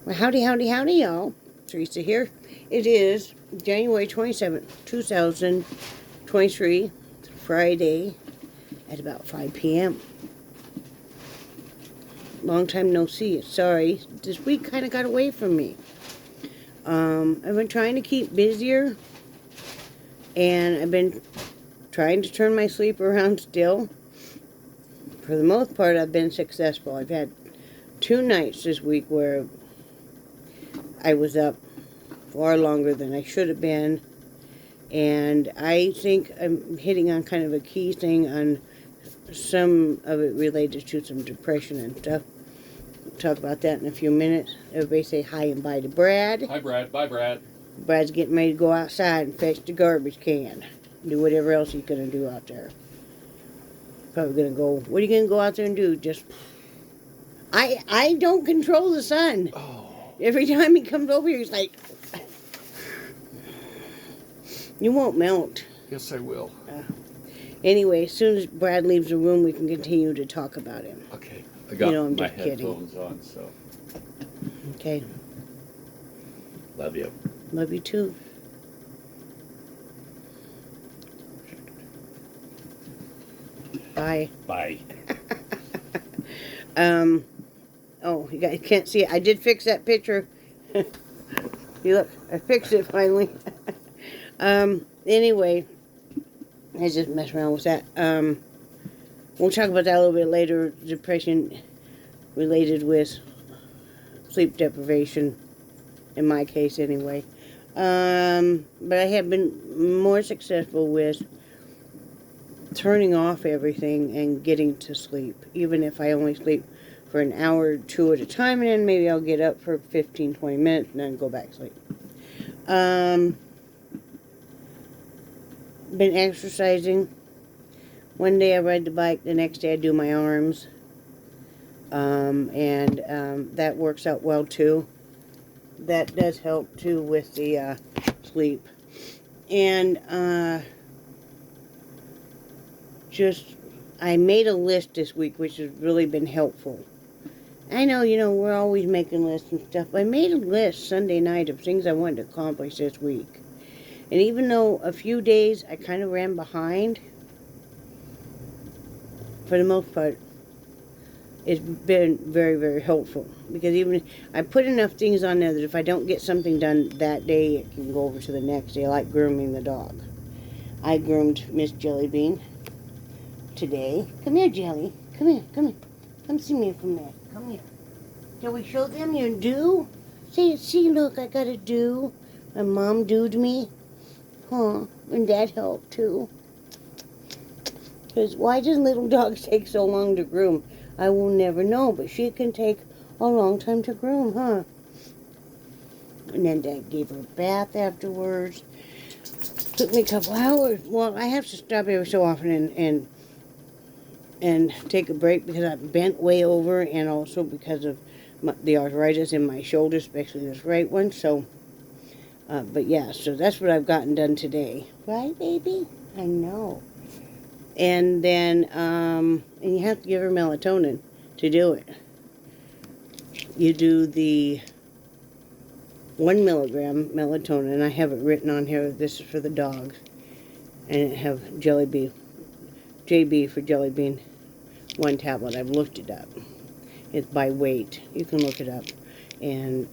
Well, howdy, howdy, howdy, y'all. Teresa here. It is January 27th, 2023, Friday at about 5 p.m. Long time no see. Sorry, this week kind of got away from me. I've been trying to keep busier, and I've been trying to turn my sleep around still. For the most part, I've been successful. I've had 2 nights this week where I was up far longer than I should have been, and I think I'm hitting on kind of a key thing on some of it related to some depression and stuff. We'll talk about that in a few minutes. Everybody say hi and bye to Brad. Hi, Brad. Bye, Brad. Brad's getting ready to go outside and fetch the garbage can. Do whatever else he's going to do out there. Probably going to go, what are you going to go out there and do? Just, I don't control the sun. Oh. Every time he comes over here, he's like, you won't melt. Yes, I will. Anyway, as soon as Brad leaves the room, we can continue to talk about him. Okay. I got I'm my just kidding. headphones on, so Okay. love you. Love you too. Bye. Bye. Oh, you guys can't see it. I did fix that picture. You look, I fixed it finally. Anyway, I just messed around with that. We'll talk about that a little bit later. Depression related with sleep deprivation, in my case anyway. But I have been more successful with turning off everything and getting to sleep, even if I only sleep for an hour or 2 at a time, and then maybe I'll get up for 15-20 minutes and then go back to sleep. Been exercising. One day I ride the bike, the next day I do my arms, and that works out well too. That does help too with the sleep. And I made a list this week, which has really been helpful. I know, we're always making lists and stuff, but I made a list Sunday night of things I wanted to accomplish this week. And even though a few days I kind of ran behind, for the most part, it's been very, very helpful. Because even I put enough things on there that if I don't get something done that day, it can go over to the next day, like grooming the dog. I groomed Miss Jellybean today. Come here, Jelly. Come here, come here. Come see me for a minute. Come here. Shall we show them your do? See, look, I got a do. My mom dooed me. Huh, and Dad helped too. Because why does little dogs take so long to groom? I will never know, but she can take a long time to groom, huh? And then Dad gave her a bath afterwards. Took me a couple hours. Well, I have to stop every so often and take a break because I've bent way over, and also because of the arthritis in my shoulder, especially this right one. So, but yeah, so that's what I've gotten done today. Right, baby? I know. And then, and you have to give her melatonin to do it. You do the 1 milligram melatonin. I have it written on here. This is for the dogs. And it have JB for Jellybean, 1 tablet. I've looked it up. It's by weight. You can look it up. And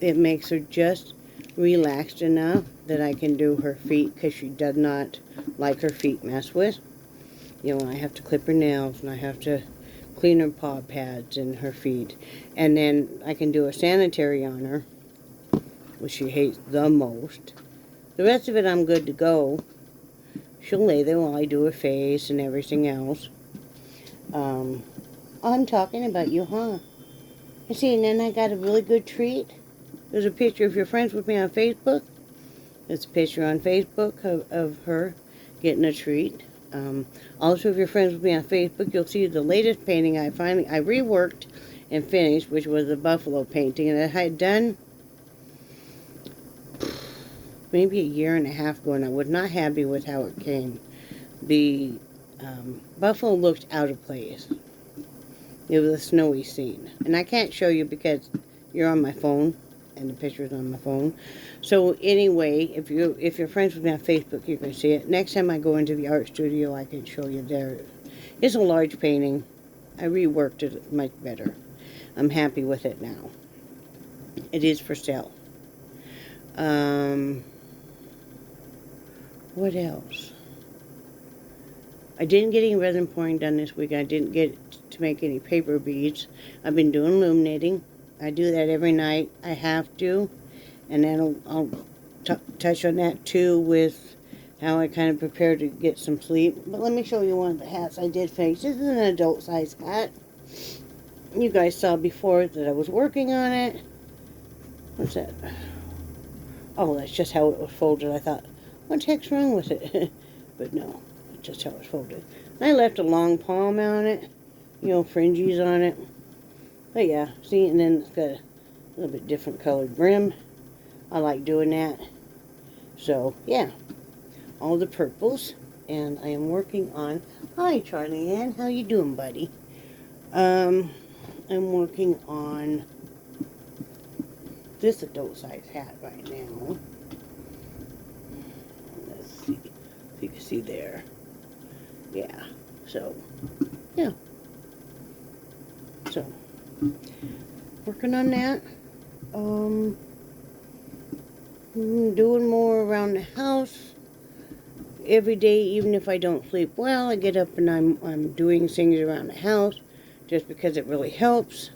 it makes her just relaxed enough that I can do her feet, because she does not like her feet messed with. I have to clip her nails, and I have to clean her paw pads and her feet. And then I can do a sanitary on her, which she hates the most. The rest of it, I'm good to go. She'll lay there while I do her face and everything else. I'm talking about you, huh? You see, and then I got a really good treat. There's a picture, if you're friends with me on Facebook, there's a picture on Facebook of her getting a treat. Also, if you're friends with me on Facebook, you'll see the latest painting I reworked and finished, which was a buffalo painting, and I had done maybe a year and a half ago, and I was not happy with how it came. The buffalo looked out of place. It was a snowy scene, and I can't show you because you're on my phone, and the picture's on my phone. So anyway, if you're friends with me on Facebook, you can see it. Next time I go into the art studio, I can show you there. It's a large painting. I reworked it much better. I'm happy with it now. It is for sale. What else? I didn't get any resin pouring done this week. I didn't get to make any paper beads. I've been doing illuminating. I do that every night. I have to. And then I'll touch on that too with how I kind of prepare to get some sleep. But let me show you one of the hats I did finish. This is an adult size hat. You guys saw before that I was working on it. What's that? Oh, that's just how it was folded. I thought, what the heck's wrong with it? But no, that's just how it's folded. I left a long palm on it. You know, fringes on it. But yeah, see, and then it's got a little bit different colored brim. I like doing that. So, yeah. All the purples. And I am working on... Hi, Charlie Ann. How you doing, buddy? I'm working on this adult size hat right now. Let's see if you can see there. Yeah. So, yeah. So, working on that. Doing more around the house every day, even if I don't sleep well. I get up and I'm doing things around the house just because it really helps.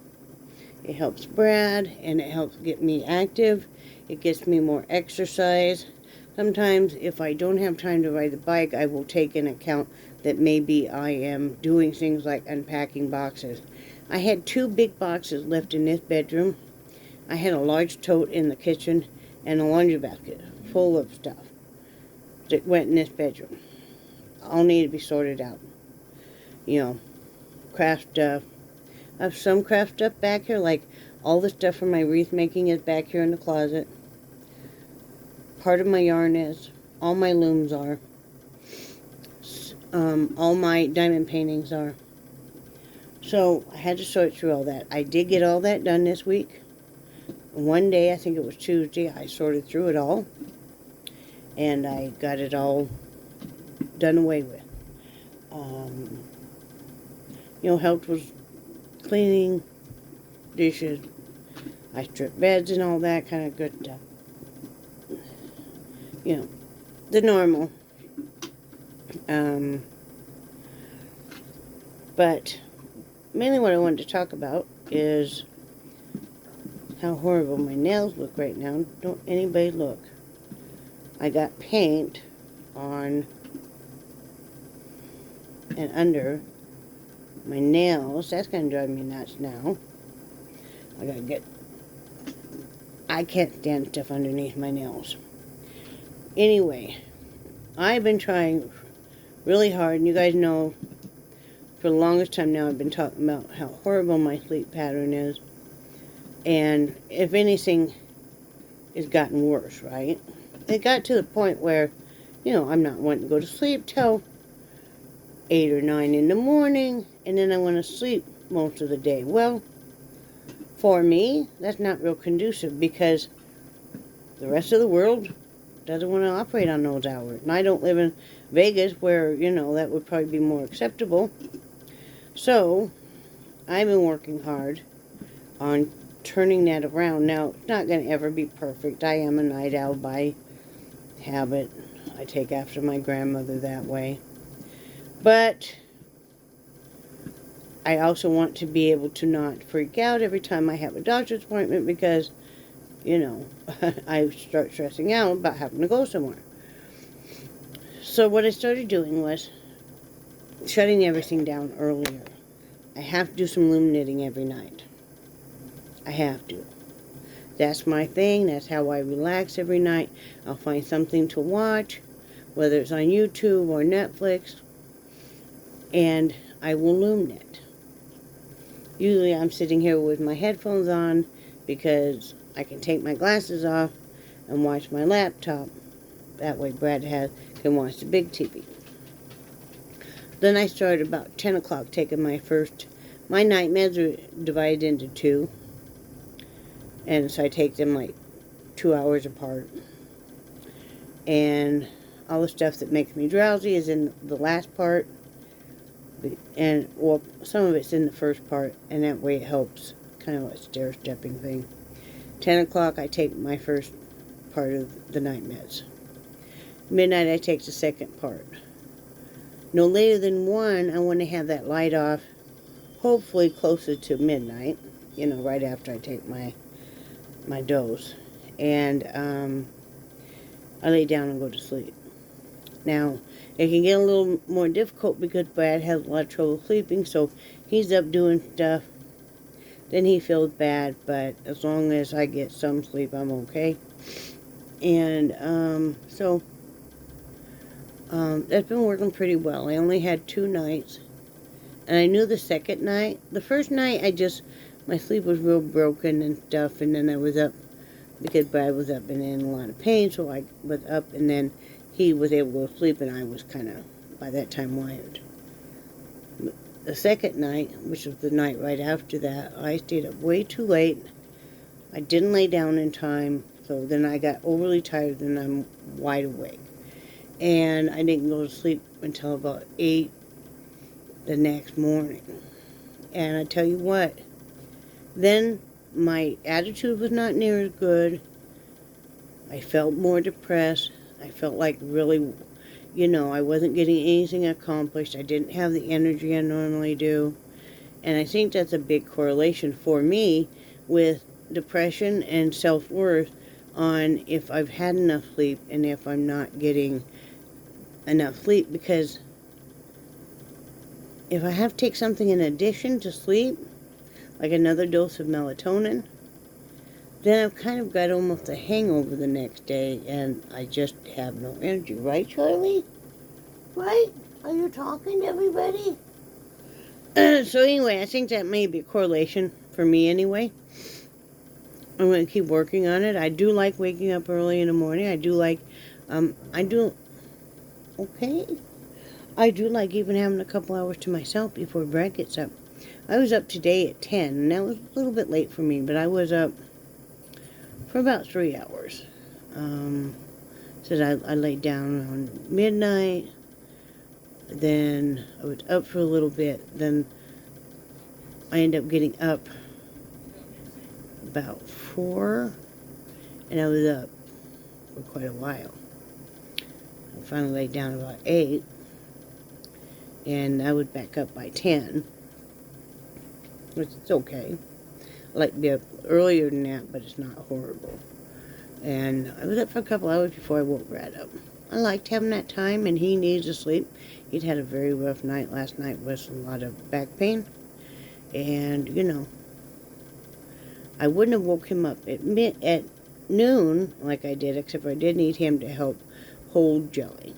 It helps Brad and it helps get me active. It gets me more exercise. Sometimes if I don't have time to ride the bike, I will take into account that maybe I am doing things like unpacking boxes. I had 2 big boxes left in this bedroom. I had a large tote in the kitchen and a laundry basket full of stuff that went in this bedroom. All need to be sorted out. You know, craft stuff. I have some craft stuff back here, like all the stuff for my wreath making is back here in the closet. Part of my yarn is. All my looms are. All my diamond paintings are. So, I had to sort through all that. I did get all that done this week. One day, I think it was Tuesday, I sorted through it all. And I got it all done away with. You know, helped with cleaning, dishes. I stripped beds and all that kind of good stuff. You know, the normal. But mainly what I wanted to talk about is how horrible my nails look right now. Don't anybody look. I got paint on and under my nails. That's going to drive me nuts now. I can't stand stuff underneath my nails. Anyway, I've been trying really hard, and you guys know for the longest time now I've been talking about how horrible my sleep pattern is. And if anything, it's gotten worse, right? It got to the point where, you know, I'm not wanting to go to sleep till 8 or 9 in the morning, and then I want to sleep most of the day. Well, for me, that's not real conducive because the rest of the world doesn't want to operate on those hours. And I don't live in Vegas where, you know, that would probably be more acceptable. So, I've been working hard on turning that around. Now, it's not going to ever be perfect. I am a night owl by habit. I take after my grandmother that way. But I also want to be able to not freak out every time I have a doctor's appointment because, you know, I start stressing out about having to go somewhere. So what I started doing was shutting everything down earlier. I have to do some loom knitting every night. I have to. That's my thing. That's how I relax every night. I'll find something to watch, whether it's on YouTube or Netflix, and I will loom knit. Usually I'm sitting here with my headphones on because I can take my glasses off and watch my laptop. That way Brad can watch the big TV. Then I started about 10 o'clock taking my night meds are divided into 2. And so I take them like 2 hours apart. And all the stuff that makes me drowsy is in the last part. And, well, some of it's in the first part. And that way it helps. Kind of a stair-stepping thing. 10 o'clock, I take my first part of the night meds. Midnight, I take the second part. No later than 1, I want to have that light off. Hopefully closer to midnight. You know, right after I take my dose. And I lay down and go to sleep. Now, it can get a little more difficult because Brad has a lot of trouble sleeping, so he's up doing stuff. Then he feels bad, but as long as I get some sleep, I'm okay. And that's been working pretty well. I only had 2 nights. And I knew the second night. The first night, my sleep was real broken and stuff, and then I was up because Brad was up and in a lot of pain, so I was up, and then he was able to go to sleep, and I was kind of, by that time, wired. The second night, which was the night right after that, I stayed up way too late. I didn't lay down in time, so then I got overly tired, and I'm wide awake. And I didn't go to sleep until about 8 the next morning. And I tell you what, then my attitude was not near as good. I felt more depressed. I felt like really, I wasn't getting anything accomplished. I didn't have the energy I normally do. And I think that's a big correlation for me with depression and self-worth on if I've had enough sleep and if I'm not getting enough sleep. Because if I have to take something in addition to sleep, like another dose of melatonin, then I've kind of got almost a hangover the next day, and I just have no energy. Right, Charlie? Right? Are you talking to everybody? So anyway, I think that may be a correlation for me anyway. I'm going to keep working on it. I do like waking up early in the morning. I do like even having a couple hours to myself before Brad gets up. I was up today at 10, and that was a little bit late for me, but I was up for about 3 hours. So I laid down around midnight, then I was up for a little bit, then I ended up getting up about 4, and I was up for quite a while. I finally laid down about 8, and I was back up by 10, which is okay. I like to be up earlier than that, but it's not horrible. And I was up for a couple hours before I woke Brad up. I liked having that time, and he needs to sleep. He'd had a very rough night last night with a lot of back pain. And, I wouldn't have woke him up at noon like I did, except I did need him to help hold Jelly,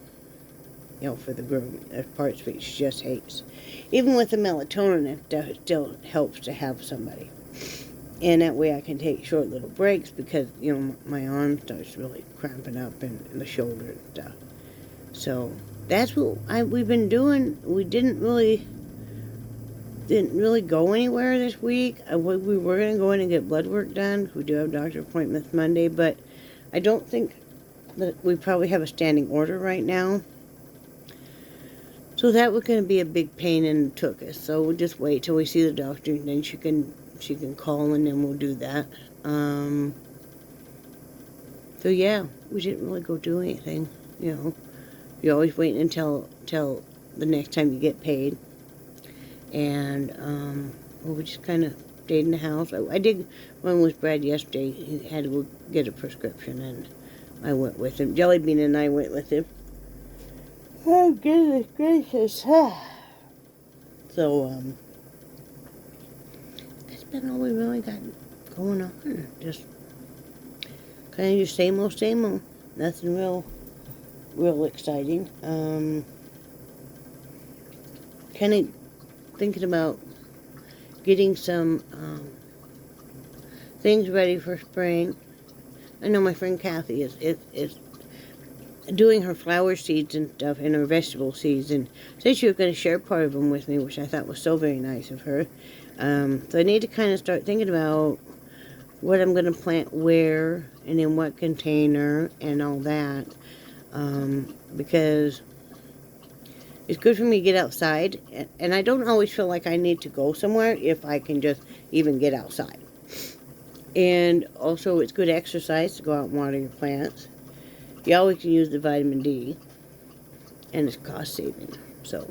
for the grooming. There's parts of it she just hates. Even with the melatonin, it still helps to have somebody. And that way I can take short little breaks because, my arm starts really cramping up and the shoulder and stuff. So that's what we've been doing. We didn't really go anywhere this week. We were going to go in and get blood work done. We do have doctor appointments Monday, but I don't think that we probably have a standing order right now. So that was going to be a big pain in the tuchus. So we'll just wait till we see the doctor, and then she can call, and then we'll do that. So yeah, we didn't really go do anything. You're always waiting until the next time you get paid. And we just kind of stayed in the house. I did one with Brad yesterday. He had to go get a prescription, and I went with him. Jellybean and I went with him. Oh, goodness gracious. So, that's been all we really got going on. Just kind of your same old, same old. Nothing real exciting. Kind of thinking about getting some things ready for spring. I know my friend Kathy is doing her flower seeds and stuff and her vegetable seeds, and said she was going to share part of them with me, which I thought was so very nice of her. So I need to kind of start thinking about what I'm going to plant where and in what container and all that. Because it's good for me to get outside, and I don't always feel like I need to go somewhere if I can just even get outside. And also, it's good exercise to go out and water your plants. You always can use the vitamin D, and it's cost saving. So,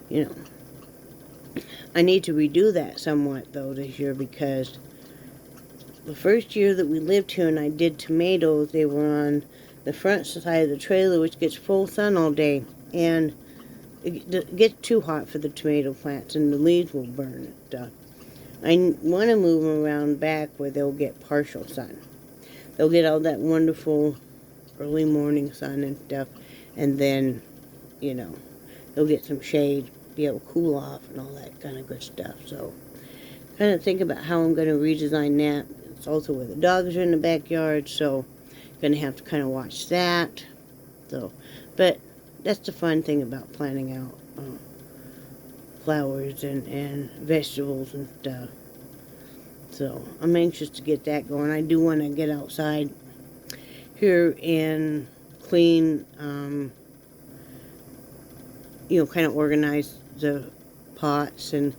you know, I need to redo that somewhat though this year, because the first year that we lived here and I did tomatoes, they were on the front side of the trailer, which gets full sun all day, and it gets too hot for the tomato plants and the leaves will burn and stuff. I want to move them around back where they'll get partial sun. They'll get all that wonderful early morning sun and stuff, and then, you know, they'll get some shade, be able to cool off and all that kind of good stuff. So, kind of think about how I'm going to redesign that. It's also where the dogs are in the backyard, so going to have to kind of watch that. So, but that's the fun thing about planting out flowers and vegetables and stuff. So I'm anxious to get that going. I do want to get outside here and clean, you know, kind of organize the pots and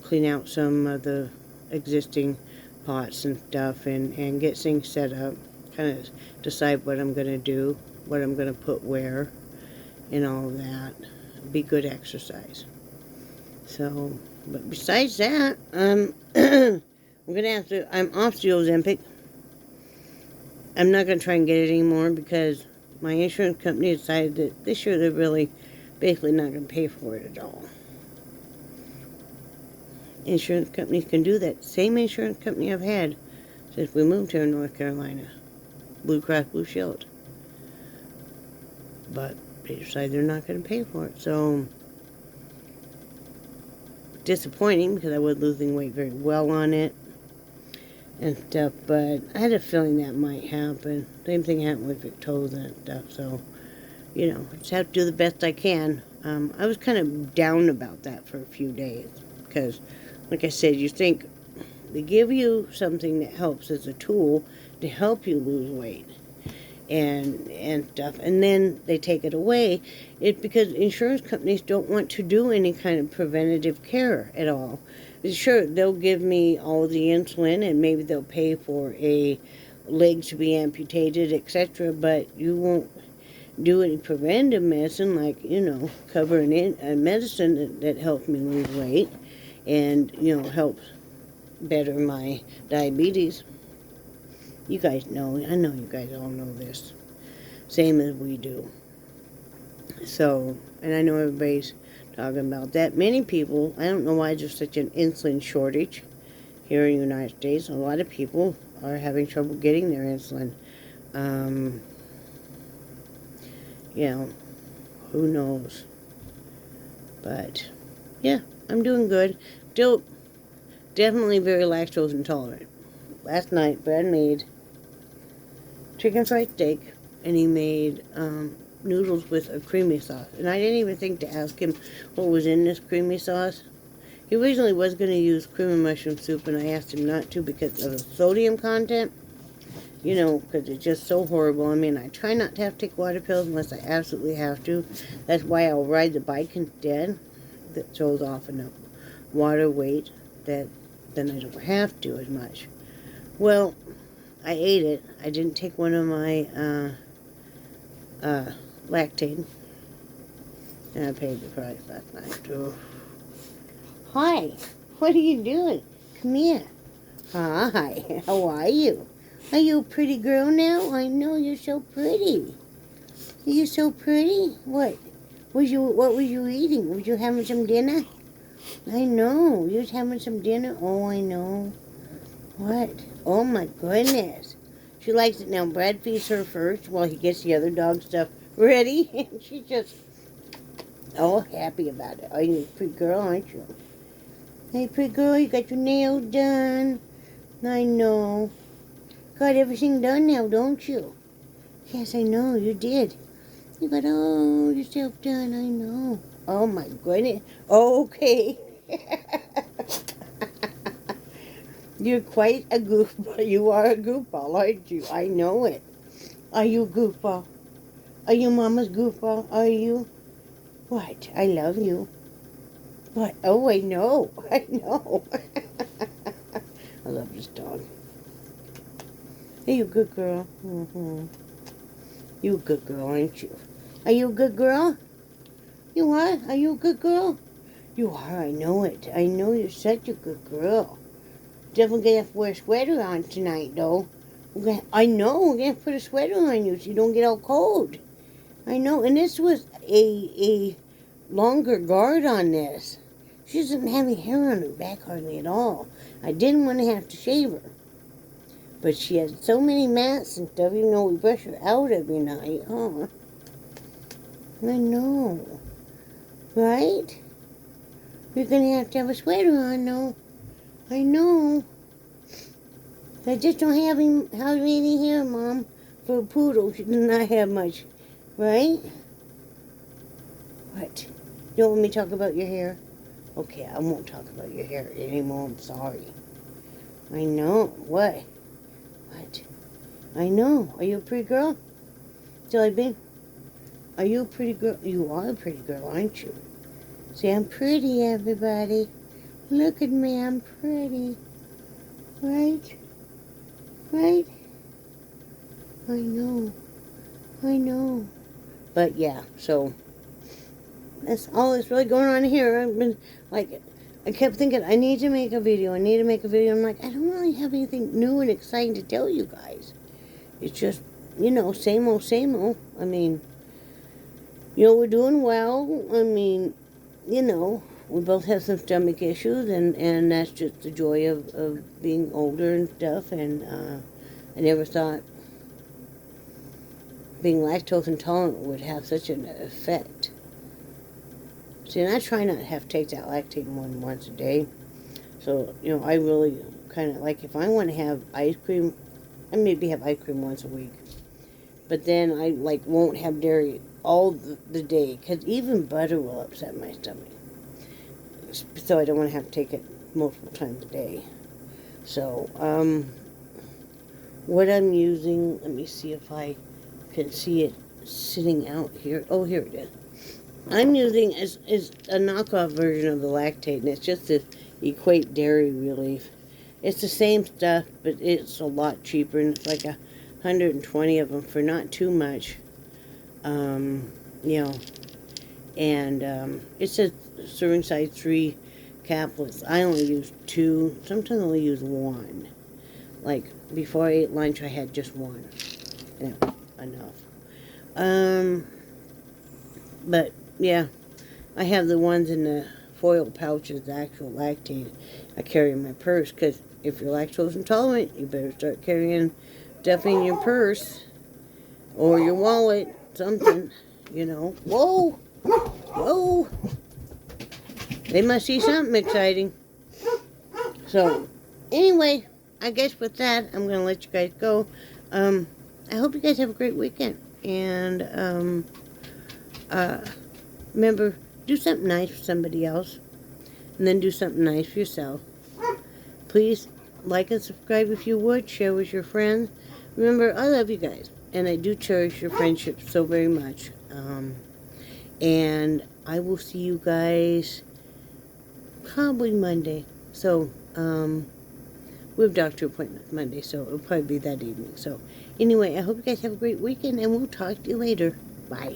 clean out some of the existing pots and stuff, and get things set up. Kind of decide what I'm going to do, what I'm going to put where, and all of that. Be good exercise. So, but besides that, I'm going to have to, I'm off the Ozempic. I'm not going to try and get it anymore because my insurance company decided that this year they're really basically not going to pay for it at all. Insurance companies can do that. Same insurance company I've had since we moved here in North Carolina. Blue Cross Blue Shield. But they decided they're not going to pay for it. So, disappointing because I was losing weight very well on it and stuff. But I had a feeling that might happen. Same thing happened with Victoza and stuff. So, you know, I just have to do the best I can. I was kind of down about that for a few days because, like I said, you think they give you something that helps as a tool to help you lose weight and stuff, and then they take it away. It's because insurance companies don't want to do any kind of preventative care at all. Sure, they'll give me all the insulin and maybe they'll pay for a leg to be amputated, etc., but you won't do any preventive medicine like, you know, cover a medicine that helps me lose weight and, you know, helps better my diabetes. You guys know, I know you guys all know this. Same as we do. So, and I know everybody's talking about that. Many people, I don't know why there's such an insulin shortage here in the United States. A lot of people are having trouble getting their insulin. You know, who knows? But, yeah, I'm doing good. Still, definitely very lactose intolerant. Last night, Brad made chicken fried steak, and he made noodles with a creamy sauce. And I didn't even think to ask him what was in this creamy sauce. He originally was going to use cream and mushroom soup, and I asked him not to because of the sodium content. You know, because it's just so horrible. I mean, I try not to have to take water pills unless I absolutely have to. That's why I'll ride the bike instead. That shows off enough water weight that then I don't have to as much. Well, I ate it. I didn't take one of my Lactaid, and I paid the price last night too. Hi, what are you doing? Come here. Hi, how are you? Are you a pretty girl now? I know, you're so pretty. You're so pretty. What was you eating? Was you having some dinner? I know, you was having some dinner. Oh, I know. What? Oh my goodness. She likes it now. Brad feeds her first while he gets the other dog stuff ready. And she's just all happy about it. Oh, you're a pretty girl, aren't you? Hey, pretty girl, you got your nails done. I know. Got everything done now, don't you? Yes, I know, you did. You got all yourself done, I know. Oh my goodness. Oh, okay. You're quite a goofball. You are a goofball, aren't you? I know it. Are you a goofball? Are you Mama's goofball? Are you? What? I love you. What? Oh, I know. I know. I love this dog. Are you a good girl? Mm-hmm. You a good girl, aren't you? Are you a good girl? You are? Are you a good girl? You are, I know it. I know you're such a good girl. Definitely gonna have to wear a sweater on tonight, though. I know, we're gonna put a sweater on you so you don't get all cold. I know, and this was a longer guard on this. She doesn't have any hair on her back hardly at all. I didn't want to have to shave her. But she has so many mats and stuff, even though we brush her out every night. Oh, I know. Right? You're gonna have to have a sweater on, though. I know. I just don't have hardly any hair, Mom. For a poodle, she does not have much. Right? What? You don't want me to talk about your hair? Okay, I won't talk about your hair anymore. I'm sorry. I know. What? What? I know. Are you a pretty girl? Jelly bean? Are you a pretty girl? You are a pretty girl, aren't you? See, I'm pretty, everybody. Look at me, I'm pretty. Right? Right? I know. I know. But yeah, so that's all that's really going on here. I've been like, I kept thinking I need to make a video. I need to make a video. I'm like, I don't really have anything new and exciting to tell you guys. It's just, you know, same old, same old. I mean, you know, we're doing well. I mean, you know, we both have some stomach issues, and that's just the joy of being older and stuff. And I never thought being lactose intolerant would have such an effect. See, and I try not to have to take that lactate one once a day. So, you know, I really kind of, like, if I want to have ice cream, I maybe have ice cream once a week. But then I, like, won't have dairy all the day, because even butter will upset my stomach. So I don't want to have to take it multiple times a day. So, what I'm using, let me see if I can see it sitting out here. Oh, here it is. I'm using is a knockoff version of the lactate, and it's just this Equate Dairy Relief. It's the same stuff, but it's a lot cheaper, and it's like 120 of them for not too much. You know, and it's a serving size 3 caplets. I only use 2. Sometimes I only use 1. Like before I ate lunch, I had just 1, and that was enough. But yeah, I have the ones in the foil pouches, the actual lactate. I carry in my purse, because if you're lactose intolerant, you better start carrying stuffing in your purse or your wallet, something, you know. Whoa! Whoa! They must see something exciting. So, anyway, I guess with that, I'm going to let you guys go. I hope you guys have a great weekend. And, remember, do something nice for somebody else. And then do something nice for yourself. Please like and subscribe if you would. Share with your friends. Remember, I love you guys. And I do cherish your friendship so very much. And I will see you guys probably Monday. So, we have doctor appointments Monday, so it'll probably be that evening. So, anyway, I hope you guys have a great weekend, and we'll talk to you later. Bye.